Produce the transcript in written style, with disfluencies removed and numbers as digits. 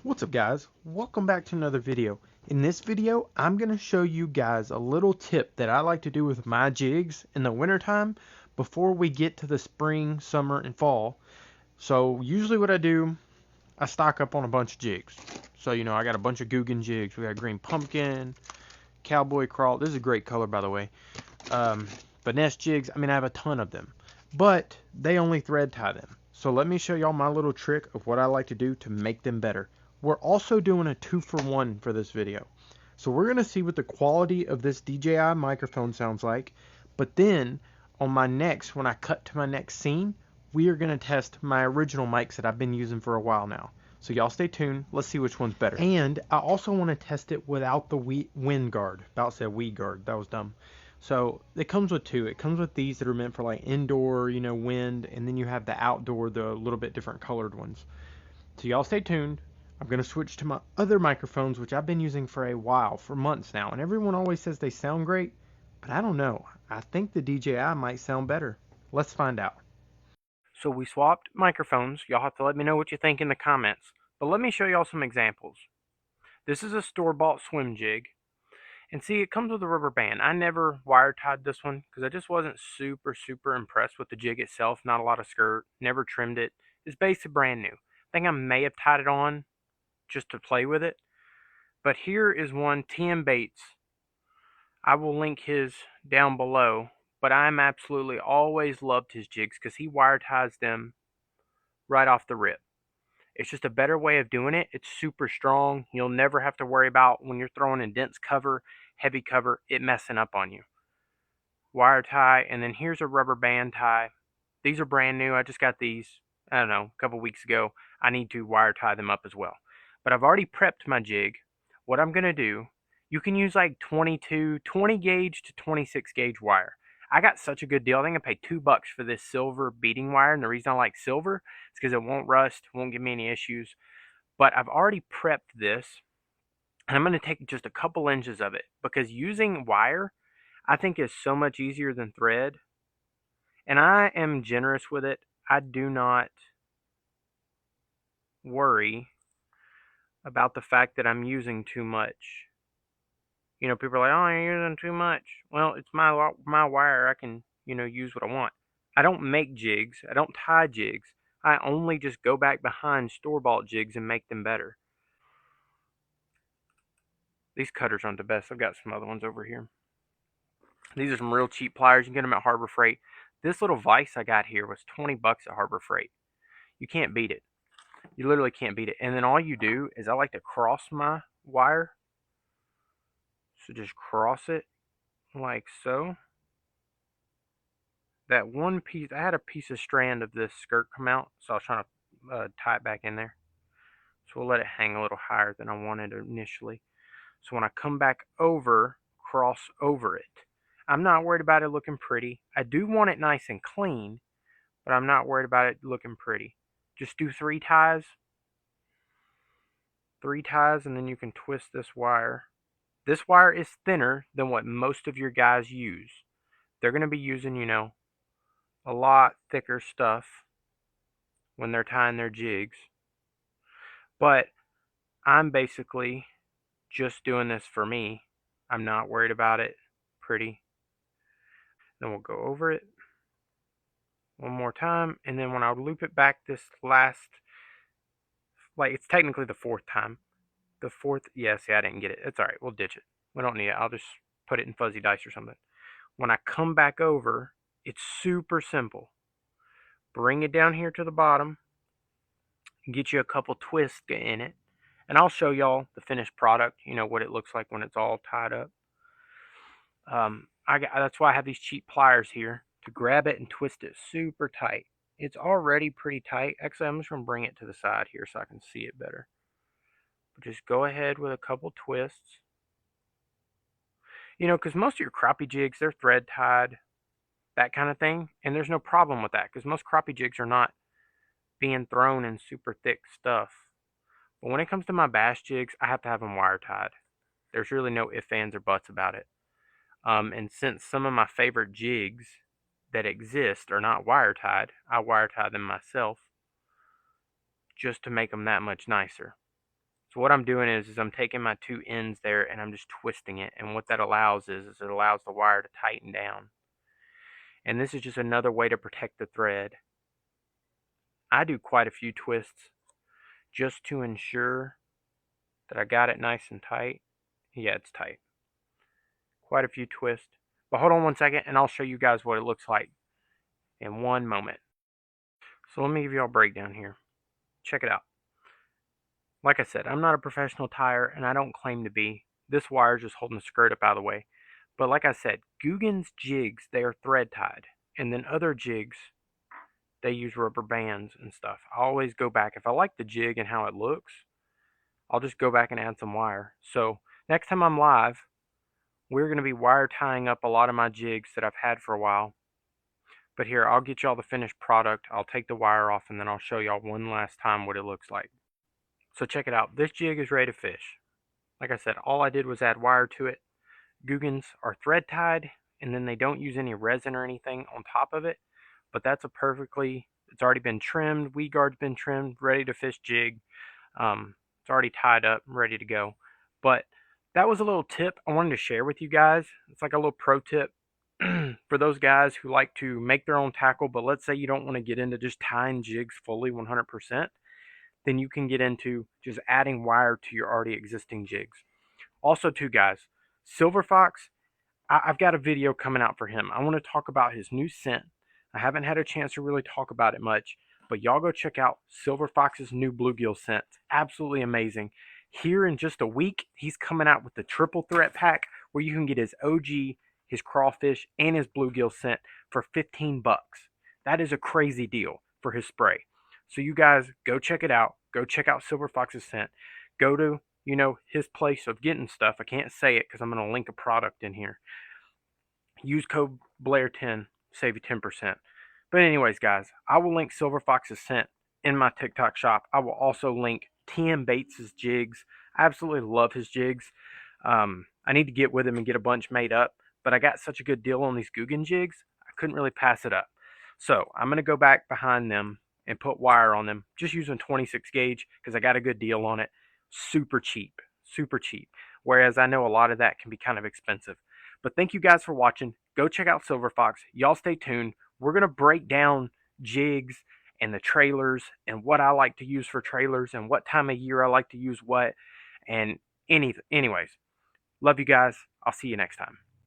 What's up guys? Welcome back to another video. In this video, I'm going to show you guys a little tip that I like to do with my jigs in the wintertime before we get to the spring, summer, and fall. So usually what I do, I stock up on a bunch of jigs. So I got a bunch of Guggen jigs. We got green pumpkin, cowboy crawl. This is a great color by the way. Finesse jigs, I have a ton of them. But they only thread tie them. So let me show y'all my little trick of what I like to do to make them better. We're also doing a 2-for-1 for this video. So we're going to see what the quality of this DJI microphone sounds like. But then on my next, when I cut to my next scene, we are going to test my original mics that I've been using for a while now. So y'all stay tuned. Let's see which one's better. And I also want to test it without the wind guard. About said weed guard. That was dumb. So it comes with two. It comes with these that are meant for like indoor, wind, and then you have the outdoor, the little bit different colored ones. So y'all stay tuned. I'm going to switch to my other microphones, which I've been using for a while, for months now, and everyone always says they sound great, but I don't know. I think the DJI might sound better. Let's find out. So we swapped microphones. Y'all have to let me know what you think in the comments. But let me show y'all some examples. This is a store-bought swim jig. And see, it comes with a rubber band. I never wire tied this one because I just wasn't super impressed with the jig itself. Not a lot of skirt. Never trimmed it. It's basically brand new. I think I may have tied it on just to play with it. But here is one, TM Bates. I will link his down below. But I'm absolutely always loved his jigs because he wire ties them right off the rip. It's just a better way of doing it. It's super strong. You'll never have to worry about when you're throwing in dense cover, heavy cover, it messing up on you. Wire tie, and then here's a rubber band tie. These are brand new. I just got these, I don't know, a couple weeks ago. I need to wire tie them up as well. But I've already prepped my jig. What I'm going to do, you can use like 20 gauge to 26 gauge wire. I got such a good deal. I think I paid $2 for this silver beading wire. And the reason I like silver is because it won't rust, won't give me any issues. But I've already prepped this. And I'm going to take just a couple inches of it because using wire, I think is so much easier than thread. And I am generous with it. I do not worry about the fact that I'm using too much. People are like, "Oh, you're using too much." Well, it's my wire. I can, use what I want. I don't make jigs. I don't tie jigs. I only just go back behind store-bought jigs and make them better. These cutters aren't the best. I've got some other ones over here. These are some real cheap pliers. You can get them at Harbor Freight. This little vise I got here was $20 at Harbor Freight. You can't beat it. You literally can't beat it. And then all you do is I like to cross my wire. So just cross it like so. That one piece, I had a piece of strand of this skirt come out, so I was trying to tie it back in there. So we'll let it hang a little higher than I wanted initially. So when I come back over, cross over it. I'm not worried about it looking pretty. I do want it nice and clean, but I'm not worried about it looking pretty. Just do 3 ties. 3 ties, and then you can twist this wire. This wire is thinner than what most of your guys use. They're going to be using, a lot thicker stuff when they're tying their jigs. But I'm basically just doing this for me. I'm not worried about it pretty. Then we'll go over it one more time, and then when I loop it back this last, like it's technically the 4th time. The 4th, yeah, see, I didn't get it. It's alright, we'll ditch it. We don't need it. I'll just put it in fuzzy dice or something. When I come back over, it's super simple. Bring it down here to the bottom, get you a couple twists in it, and I'll show y'all the finished product, what it looks like when it's all tied up. That's why I have these cheap pliers here to grab it and twist it super tight. It's already pretty tight. Actually, I'm just going to bring it to the side here so I can see it better. But just go ahead with a couple twists. Because most of your crappie jigs, they're thread tied, that kind of thing. And there's no problem with that because most crappie jigs are not being thrown in super thick stuff. But when it comes to my bass jigs, I have to have them wire tied. There's really no ifs, ands, or buts about it. And since some of my favorite jigs that exist are not wire tied, I wire tie them myself just to make them that much nicer. So what I'm doing is I'm taking my two ends there and I'm just twisting it. And what that allows is it allows the wire to tighten down. And this is just another way to protect the thread. I do quite a few twists just to ensure that I got it nice and tight. Yeah, it's tight. Quite a few twists. But hold on one second and I'll show you guys what it looks like in one moment. So let me give you all a breakdown here. Check it out. Like I said, I'm not a professional tire and I don't claim to be. This wire is just holding the skirt up out of the way. But like I said, Guggen's jigs, they are thread tied. And then other jigs, they use rubber bands and stuff. I always go back. If I like the jig and how it looks, I'll just go back and add some wire. So next time I'm live, we're going to be wire tying up a lot of my jigs that I've had for a while. But here, I'll get y'all the finished product. I'll take the wire off and then I'll show y'all one last time what it looks like. So check it out. This jig is ready to fish. Like I said, all I did was add wire to it. Guggen's are thread tied and then they don't use any resin or anything on top of it. But that's it's already been trimmed. Weed guard's been trimmed, ready to fish jig. It's already tied up, ready to go. But that was a little tip I wanted to share with you guys. It's like a little pro tip for those guys who like to make their own tackle, but let's say you don't want to get into just tying jigs fully 100%, then you can get into just adding wire to your already existing jigs. Also, too, guys, Silver Fox, I've got a video coming out for him. I want to talk about his new scent. I haven't had a chance to really talk about it much, but y'all go check out Silver Fox's new bluegill scent. It's absolutely amazing. Here in just a week, he's coming out with the triple threat pack where you can get his OG, his crawfish, and his bluegill scent for 15 bucks. That is a crazy deal for his spray. So you guys go check it out. Go check out Silver Fox's scent. Go to, his place of getting stuff. I can't say it because I'm going to link a product in here. Use code Blair10, save you 10%. But anyways, guys, I will link Silver Fox's scent in my TikTok shop. I will also link TM Bates's jigs. I absolutely love his jigs. I need to get with him and get a bunch made up, but I got such a good deal on these Guggen jigs, I couldn't really pass it up. So I'm going to go back behind them and put wire on them, just using 26 gauge because I got a good deal on it. Super cheap, super cheap. Whereas I know a lot of that can be kind of expensive. But thank you guys for watching. Go check out Silver Fox. Y'all stay tuned. We're going to break down jigs and the trailers and what I like to use for trailers and what time of year I like to use what. And anyways, love you guys. I'll see you next time.